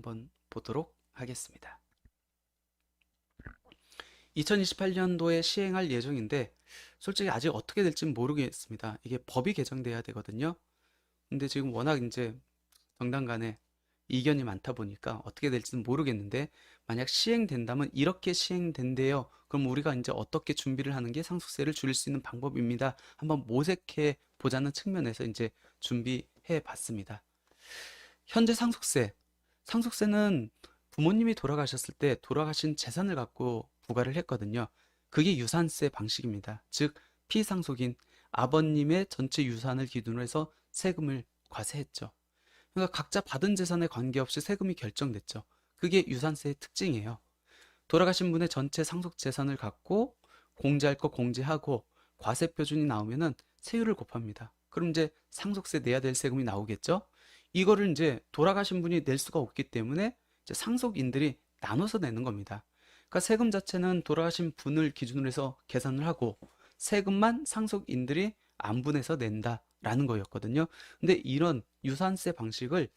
한번 보도록 하겠습니다. 2028년도에 시행할 예정인데 솔직히 아직 어떻게 될지 모르겠습니다. 이게 법이 개정돼야 되거든요. 근데 지금 워낙 이제 정당 간에 이견이 많다 보니까 어떻게 될지는 모르겠는데, 만약 시행된다면 이렇게 시행된대요. 그럼 우리가 이제 어떻게 준비를 하는 게 상속세를 줄일 수 있는 방법입니다. 한번 모색해 보자는 측면에서 이제 준비해 봤습니다. 현재 상속세는 부모님이 돌아가셨을 때 돌아가신 재산을 갖고 부과를 했거든요. 그게 유산세 방식입니다. 즉 피상속인 아버님의 전체 유산을 기준으로 해서 세금을 과세했죠. 그러니까 각자 받은 재산에 관계없이 세금이 결정됐죠. 그게 유산세의 특징이에요. 돌아가신 분의 전체 상속 재산을 갖고 공제할 거 공제하고 과세 표준이 나오면은 세율을 곱합니다. 그럼 이제 상속세 내야 될 세금이 나오겠죠? 이거를 이제 돌아가신 분이 낼 수가 없기 때문에 이제 상속인들이 나눠서 내는 겁니다. 그러니까 세금 자체는 돌아가신 분을 기준으로 해서 계산을 하고 세금만 상속인들이 안분해서 낸다라는 거였거든요. 근데 이런 유산세 방식을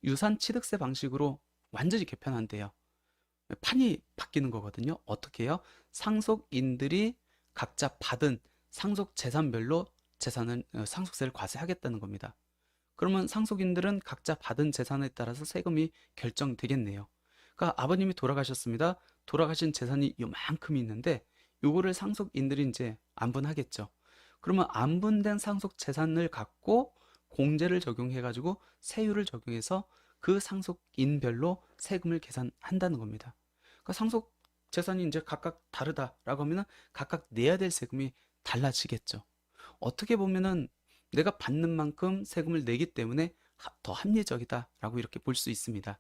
유산취득세 방식으로 완전히 개편한대요. 판이 바뀌는 거거든요. 어떻게 해요? 상속인들이 각자 받은 상속 재산별로 상속세를 과세하겠다는 겁니다. 그러면 상속인들은 각자 받은 재산에 따라서 세금이 결정되겠네요. 그러니까 아버님이 돌아가셨습니다. 돌아가신 재산이 요만큼이 있는데 요거를 상속인들이 이제 안분하겠죠. 그러면 안분된 상속 재산을 갖고 공제를 적용해 가지고 세율을 적용해서 그 상속인별로 세금을 계산한다는 겁니다. 그러니까 상속 재산이 이제 각각 다르다라고 하면은 각각 내야 될 세금이 달라지겠죠. 어떻게 보면은 내가 받는 만큼 세금을 내기 때문에 더 합리적이다라고 이렇게 볼 수 있습니다.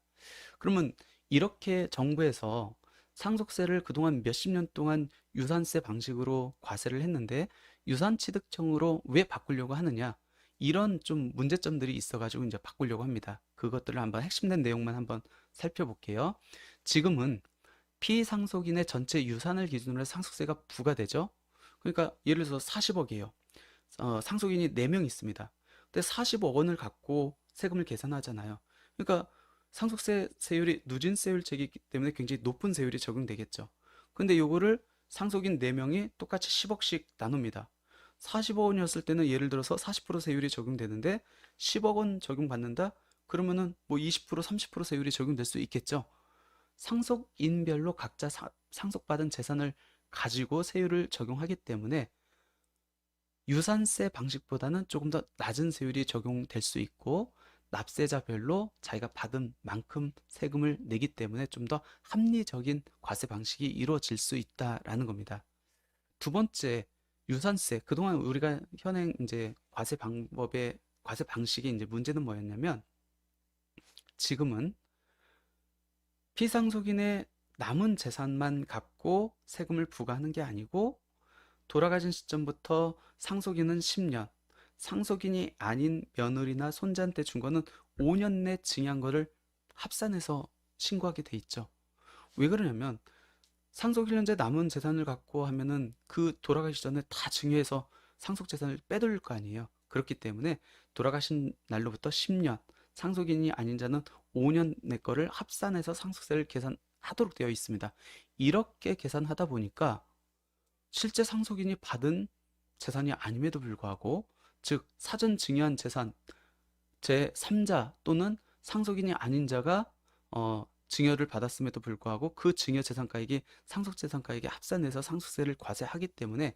그러면 이렇게 정부에서 상속세를 그동안 몇십 년 동안 유산세 방식으로 과세를 했는데 유산취득청으로 왜 바꾸려고 하느냐? 이런 좀 문제점들이 있어가지고 이제 바꾸려고 합니다. 그것들을 한번 핵심된 내용만 한번 살펴볼게요. 지금은 피상속인의 전체 유산을 기준으로 해서 상속세가 부과되죠. 그러니까 예를 들어서 40억이에요. 상속인이 4명 있습니다. 근데 40억 원을 갖고 세금을 계산하잖아요. 그러니까 상속세 세율이 누진세율제이기 때문에 굉장히 높은 세율이 적용되겠죠. 근데 요거를 상속인 4명이 똑같이 10억씩 나눕니다. 40억 원이었을 때는 예를 들어서 40% 세율이 적용되는데 10억 원 적용받는다? 그러면은 뭐 20%, 30% 세율이 적용될 수 있겠죠. 상속인별로 각자 상속받은 재산을 가지고 세율을 적용하기 때문에 유산세 방식보다는 조금 더 낮은 세율이 적용될 수 있고 납세자별로 자기가 받은 만큼 세금을 내기 때문에 좀 더 합리적인 과세 방식이 이루어질 수 있다라는 겁니다. 두 번째, 유산세. 그동안 우리가 현행 이제 과세 방식의 이제 문제는 뭐였냐면, 지금은 피상속인의 남은 재산만 갖고 세금을 부과하는 게 아니고 돌아가신 시점부터 상속인은 10년, 상속인이 아닌 며느리나 손자한테 준 거는 5년 내 증여한 거를 합산해서 신고하게 돼 있죠. 왜 그러냐면 상속 1년제 남은 재산을 갖고 하면은 그 돌아가시 전에 다 증여해서 상속 재산을 빼돌릴 거 아니에요. 그렇기 때문에 돌아가신 날로부터 10년, 상속인이 아닌 자는 5년 내 거를 합산해서 상속세를 계산하도록 되어 있습니다. 이렇게 계산하다 보니까 실제 상속인이 받은 재산이 아님에도 불구하고, 즉 사전 증여한 재산 제3자 또는 상속인이 아닌 자가 증여를 받았음에도 불구하고 그 증여 재산가액이 상속 재산가액에 합산해서 상속세를 과세하기 때문에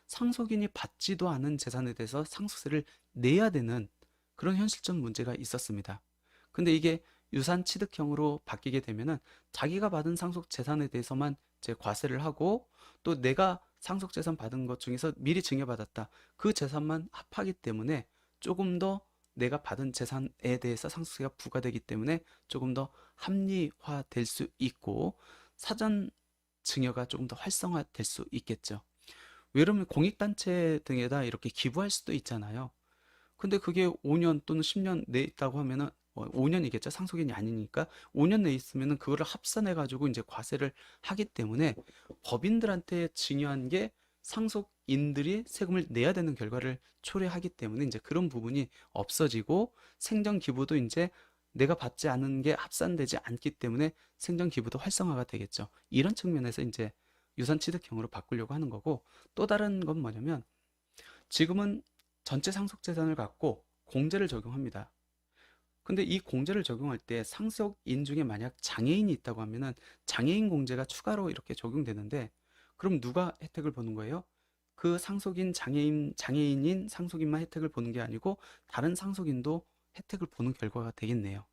상속인이 받지도 않은 재산에 대해서 상속세를 내야 되는 그런 현실적 문제가 있었습니다. 근데 이게 유산 취득형으로 바뀌게 되면은 자기가 받은 상속 재산에 대해서만 이제 과세를 하고, 또 내가 상속 재산 받은 것 중에서 미리 증여받았다, 그 재산만 합하기 때문에 조금 더 내가 받은 재산에 대해서 상속세가 부과되기 때문에 조금 더 합리화될 수 있고 사전 증여가 조금 더 활성화될 수 있겠죠. 왜냐면 공익단체 등에다 이렇게 기부할 수도 있잖아요. 근데 그게 5년 또는 10년 내에 있다고 하면은 5년이겠죠. 상속인이 아니니까 5년 내에 있으면은 그거를 합산해 가지고 이제 과세를 하기 때문에 법인들한테 증여한 게 상속인들이 세금을 내야 되는 결과를 초래하기 때문에 이제 그런 부분이 없어지고 생전 기부도 이제 내가 받지 않은 게 합산되지 않기 때문에 생존기부도 활성화가 되겠죠. 이런 측면에서 이제 유산취득형으로 바꾸려고 하는 거고, 또 다른 건 뭐냐면 지금은 전체 상속재산을 갖고 공제를 적용합니다. 근데 이 공제를 적용할 때 상속인 중에 만약 장애인이 있다고 하면은 장애인 공제가 추가로 이렇게 적용되는데, 그럼 누가 혜택을 보는 거예요? 그 상속인 장애인인 상속인만 혜택을 보는 게 아니고 다른 상속인도 혜택을 보는 결과가 되겠네요.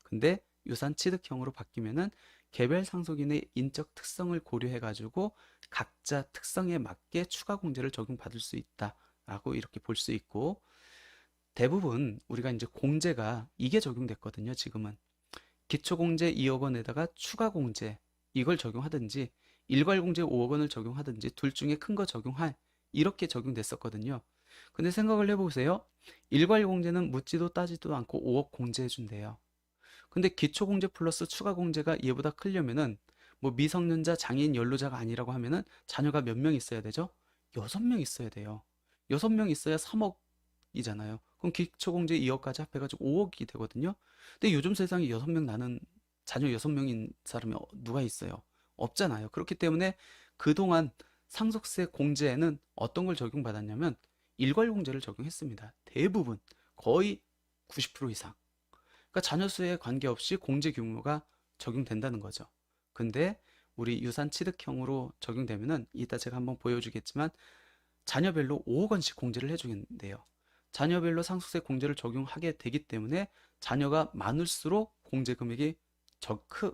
근데 유산 취득형으로 바뀌면은 개별 상속인의 인적 특성을 고려해 가지고 각자 특성에 맞게 추가 공제를 적용받을 수 있다라고 이렇게 볼 수 있고, 대부분 우리가 이제 공제가 이게 적용됐거든요. 지금은 기초공제 2억 원에다가 추가 공제 이걸 적용하든지 일괄공제 5억 원을 적용하든지 둘 중에 큰 거 적용할, 이렇게 적용됐었거든요. 근데 생각을 해보세요. 일괄공제는 묻지도 따지도 않고 5억 공제해 준대요. 근데 기초공제 플러스 추가공제가 얘보다 크려면은 뭐 미성년자, 장애인, 연로자가 아니라고 하면은 자녀가 몇 명 있어야 되죠? 6명 있어야 돼요. 6명 있어야 3억이잖아요. 그럼 기초공제 2억까지 합해가지고 5억이 되거든요. 근데 요즘 세상에 6명 나는 자녀 6명인 사람이 누가 있어요? 없잖아요. 그렇기 때문에 그동안 상속세 공제에는 어떤 걸 적용받았냐면 일괄공제를 적용했습니다. 대부분 거의 90% 이상. 그러니까 자녀 수에 관계없이 공제 규모가 적용된다는 거죠. 근데 우리 유산 취득형으로 적용되면은 이따 제가 한번 보여주겠지만 자녀별로 5억 원씩 공제를 해주겠는데요. 자녀별로 상속세 공제를 적용하게 되기 때문에 자녀가 많을수록 공제 금액이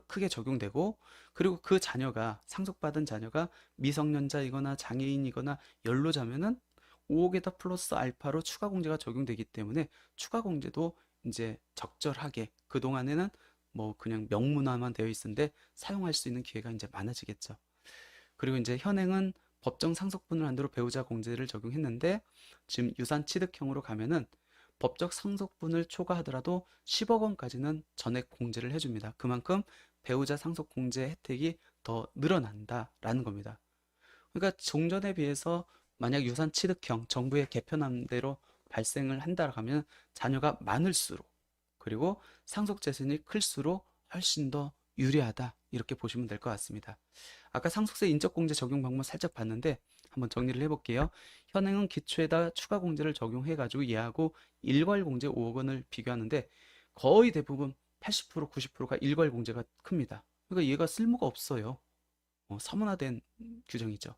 크게 적용되고, 그리고 그 자녀가 상속받은 자녀가 미성년자이거나 장애인이거나 연로자면은 5억에다 플러스 알파로 추가 공제가 적용되기 때문에 추가 공제도 이제 적절하게 그동안에는 뭐 그냥 명문화만 되어 있었는데 사용할 수 있는 기회가 이제 많아지겠죠. 그리고 이제 현행은 법정 상속분을 한도로 배우자 공제를 적용했는데 지금 유산 취득형으로 가면은 법적 상속분을 초과하더라도 10억 원까지는 전액 공제를 해줍니다. 그만큼 배우자 상속 공제 혜택이 더 늘어난다라는 겁니다. 그러니까 종전에 비해서 만약 유산 취득형 정부의 개편안대로 발생을 한다 하면 자녀가 많을수록, 그리고 상속 재산이 클수록 훨씬 더 유리하다, 이렇게 보시면 될 것 같습니다. 아까 상속세 인적공제 적용 방법 살짝 봤는데 한번 정리를 해볼게요. 현행은 기초에다 추가 공제를 적용해 가지고 얘하고 일괄공제 5억 원을 비교하는데 거의 대부분 80% 90%가 일괄공제가 큽니다. 그러니까 얘가 쓸모가 없어요. 사문화된 규정이죠.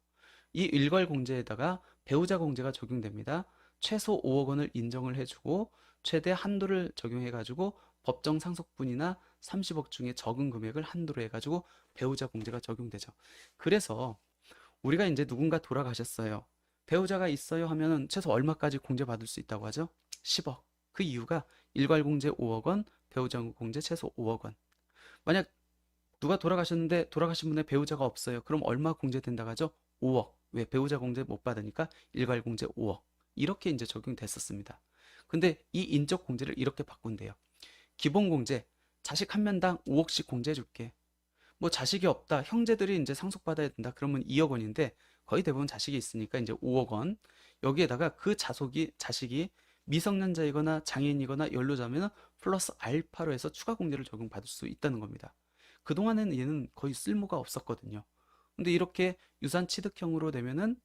이 일괄 공제에다가 배우자 공제가 적용됩니다. 최소 5억 원을 인정을 해주고 최대 한도를 적용해가지고 법정 상속분이나 30억 중에 적은 금액을 한도로 해가지고 배우자 공제가 적용되죠. 그래서 우리가 이제 누군가 돌아가셨어요. 배우자가 있어요 하면은 최소 얼마까지 공제받을 수 있다고 하죠? 10억. 그 이유가 일괄 공제 5억 원, 배우자 공제 최소 5억 원. 만약 누가 돌아가셨는데 돌아가신 분의 배우자가 없어요. 그럼 얼마 공제된다고 하죠? 5억. 왜? 배우자 공제 못 받으니까 일괄 공제 5억. 이렇게 이제 적용됐었습니다. 근데 이 인적 공제를 이렇게 바꾼대요. 기본 공제, 자식 한 명당 5억씩 공제해 줄게. 뭐 자식이 없다, 형제들이 이제 상속받아야 된다, 그러면 2억 원인데 거의 대부분 자식이 있으니까 이제 5억 원. 여기에다가 그 자식이 미성년자이거나 장애인이거나 연로자면 플러스 알파로 해서 추가 공제를 적용받을 수 있다는 겁니다. 그동안에는 얘는 거의 쓸모가 없었거든요. 근데 이렇게 유산 취득형으로 되면은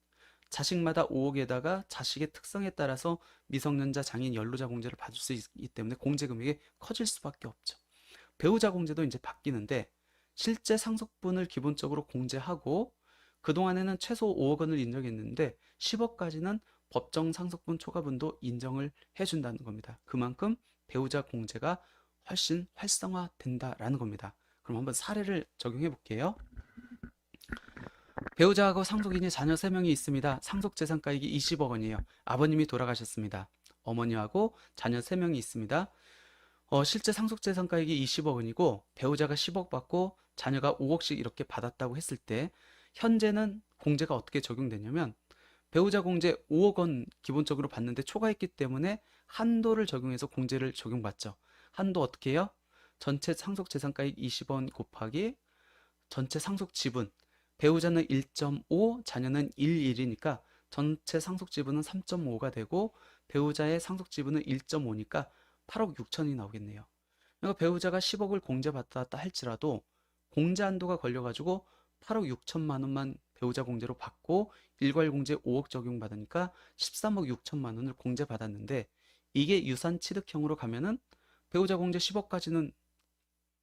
자식마다 5억에다가 자식의 특성에 따라서 미성년자, 장애인, 연로자 공제를 받을 수 있기 때문에 공제 금액이 커질 수밖에 없죠. 배우자 공제도 이제 바뀌는데 실제 상속분을 기본적으로 공제하고 그동안에는 최소 5억 원을 인정했는데 10억까지는 법정 상속분 초과분도 인정을 해준다는 겁니다. 그만큼 배우자 공제가 훨씬 활성화된다라는 겁니다. 그럼 한번 사례를 적용해 볼게요. 배우자하고 상속인이 자녀 3명이 있습니다. 상속재산가액이 20억 원이에요. 아버님이 돌아가셨습니다. 어머니하고 자녀 3명이 있습니다. 실제 상속재산가액이 20억 원이고 배우자가 10억 받고 자녀가 5억씩 이렇게 받았다고 했을 때 현재는 공제가 어떻게 적용되냐면 배우자 공제 5억 원 기본적으로 받는데 초과했기 때문에 한도를 적용해서 공제를 적용받죠. 한도 어떻게 해요? 전체 상속재산가액 20억 원 곱하기 전체 상속 지분, 배우자는 1.5, 자녀는 1이니까 전체 상속 지분은 3.5가 되고 배우자의 상속 지분은 1.5니까 8억 6천이 나오겠네요. 그러니까 배우자가 10억을 공제받았다 할지라도 공제 한도가 걸려가지고 8억 6천만 원만 배우자 공제로 받고 일괄 공제 5억 적용받으니까 13억 6천만 원을 공제받았는데, 이게 유산 취득형으로 가면은 배우자 공제 10억까지는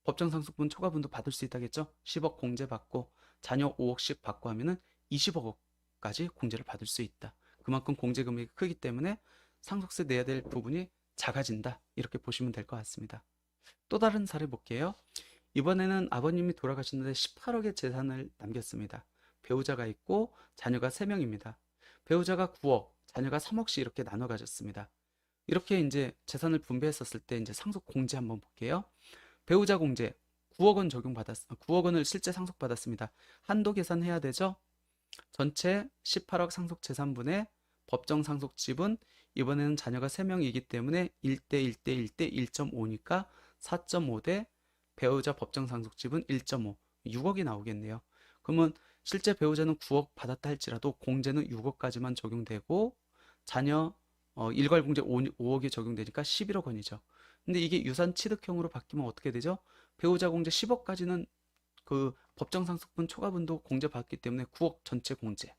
법정상속분 초과분도 받을 수 있다겠죠? 10억 공제받고 자녀 5억씩 받고 하면은 20억까지 공제를 받을 수 있다. 그만큼 공제 금액이 크기 때문에 상속세 내야 될 부분이 작아진다. 이렇게 보시면 될 것 같습니다. 또 다른 사례 볼게요. 이번에는 아버님이 돌아가셨는데 18억의 재산을 남겼습니다. 배우자가 있고 자녀가 3명입니다. 배우자가 9억, 자녀가 3억씩 이렇게 나눠 가졌습니다. 이렇게 이제 재산을 분배했었을 때 이제 상속 공제 한번 볼게요. 배우자 공제 9억 원 9억 원을 실제 상속받았습니다. 한도 계산해야 되죠? 전체 18억 상속 재산분의 법정 상속 지분, 이번에는 자녀가 3명이기 때문에 1대 1대 1대 1.5니까 4.5대 배우자 법정 상속 지분 1.5, 6억이 나오겠네요. 그러면 실제 배우자는 9억 받았다 할지라도 공제는 6억까지만 적용되고 자녀 일괄 공제 5억이 적용되니까 11억 원이죠. 근데 이게 유산 취득형으로 바뀌면 어떻게 되죠? 배우자 공제 10억까지는 그 법정 상속분 초과분도 공제받기 때문에 9억 전체 공제.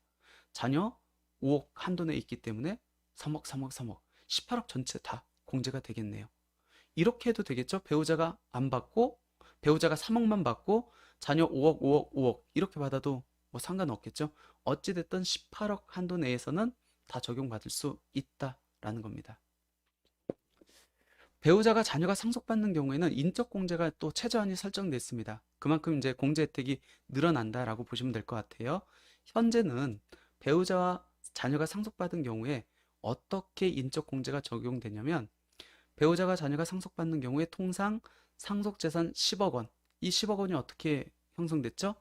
자녀 5억 한도 내에 있기 때문에 3억, 3억, 3억, 18억 전체 다 공제가 되겠네요. 이렇게 해도 되겠죠? 배우자가 안 받고 배우자가 3억만 받고 자녀 5억, 5억, 5억 이렇게 받아도 뭐 상관없겠죠? 어찌됐든 18억 한도 내에서는 다 적용받을 수 있다라는 겁니다. 배우자가 자녀가 상속받는 경우에는 인적 공제가 또 최저한이 설정됐습니다. 그만큼 이제 공제 혜택이 늘어난다라고 보시면 될 것 같아요. 현재는 배우자와 자녀가 상속받은 경우에 어떻게 인적 공제가 적용되냐면, 배우자가 자녀가 상속받는 경우에 통상 상속재산 10억 원, 이 10억 원이 어떻게 형성됐죠?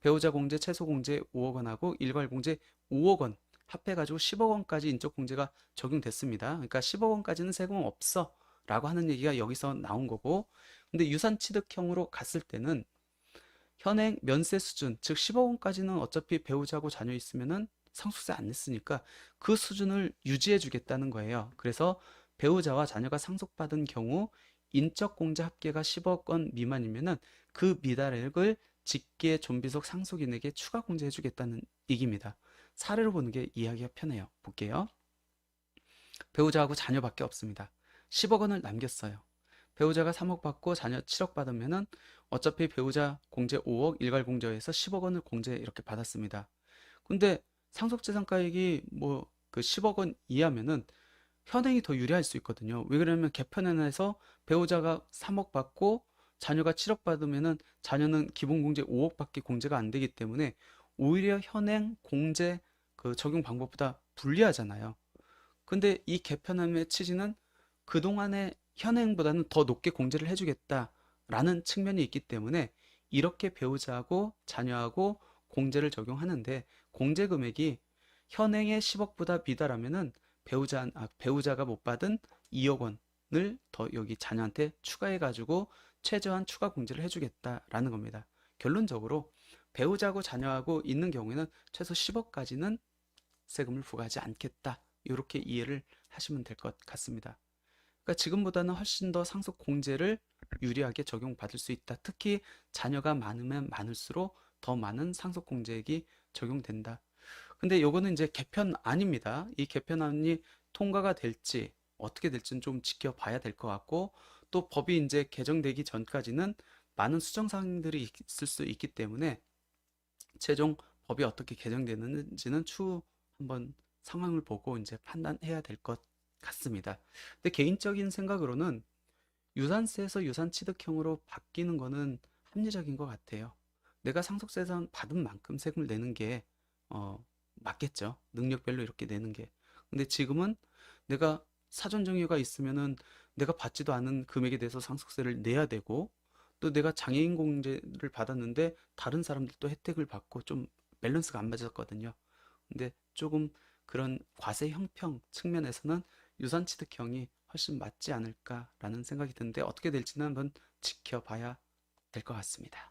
배우자 공제, 최소 공제 5억 원하고 일괄 공제 5억 원 합해가지고 10억 원까지 인적 공제가 적용됐습니다. 그러니까 10억 원까지는 세금 없어 라고 하는 얘기가 여기서 나온 거고, 근데 유산 취득형으로 갔을 때는 현행 면세 수준, 즉 10억 원까지는 어차피 배우자고 자녀 있으면은 상속세 안 냈으니까 그 수준을 유지해 주겠다는 거예요. 그래서 배우자와 자녀가 상속받은 경우 인적 공제 합계가 10억 원 미만이면은 그 미달액을 직계 존비속 상속인에게 추가 공제해 주겠다는 얘기입니다. 사례로 보는 게 이해하기가 편해요. 볼게요. 배우자하고 자녀밖에 없습니다. 10억 원을 남겼어요. 배우자가 3억 받고 자녀 7억 받으면은 어차피 배우자 공제 5억, 일괄 공제에서 10억 원을 공제 이렇게 받았습니다. 근데 상속재산가액이 뭐 그 10억 원 이하면은 현행이 더 유리할 수 있거든요. 왜 그러냐면 개편안에서 배우자가 3억 받고 자녀가 7억 받으면은 자녀는 기본공제 5억밖에 공제가 안 되기 때문에 오히려 현행 공제 그 적용 방법보다 불리하잖아요. 근데 이 개편안의 취지는 그동안의 현행보다는 더 높게 공제를 해주겠다라는 측면이 있기 때문에 이렇게 배우자하고 자녀하고 공제를 적용하는데, 공제 금액이 현행의 10억보다 미달하면은 배우자가 못 받은 2억 원을 더 여기 자녀한테 추가해가지고 최저한 추가 공제를 해주겠다라는 겁니다. 결론적으로 배우자하고 자녀하고 있는 경우에는 최소 10억까지는 세금을 부과하지 않겠다. 이렇게 이해를 하시면 될 것 같습니다. 그러니까 지금보다는 훨씬 더 상속 공제를 유리하게 적용받을 수 있다. 특히 자녀가 많으면 많을수록 더 많은 상속 공제액이 적용된다. 근데 요거는 이제 개편안입니다. 이 개편안이 통과가 될지 어떻게 될지는 좀 지켜봐야 될 것 같고, 또 법이 이제 개정되기 전까지는 많은 수정 사항들이 있을 수 있기 때문에 최종 법이 어떻게 개정되는지는 추후 한번 상황을 보고 이제 판단해야 될 것 같습니다. 근데 개인적인 생각으로는 유산세에서 유산취득형으로 바뀌는 거는 합리적인 것 같아요. 내가 상속세산 받은 만큼 세금을 내는 게 맞겠죠. 능력별로 이렇게 내는 게. 근데 지금은 내가 사전정의가 있으면은 내가 받지도 않은 금액에 대해서 상속세를 내야 되고, 또 내가 장애인 공제를 받았는데 다른 사람들도 혜택을 받고 좀 밸런스가 안 맞았거든요. 근데 조금 그런 과세 형평 측면에서는 유산취득형이 훨씬 맞지 않을까라는 생각이 드는데, 어떻게 될지는 한번 지켜봐야 될 것 같습니다.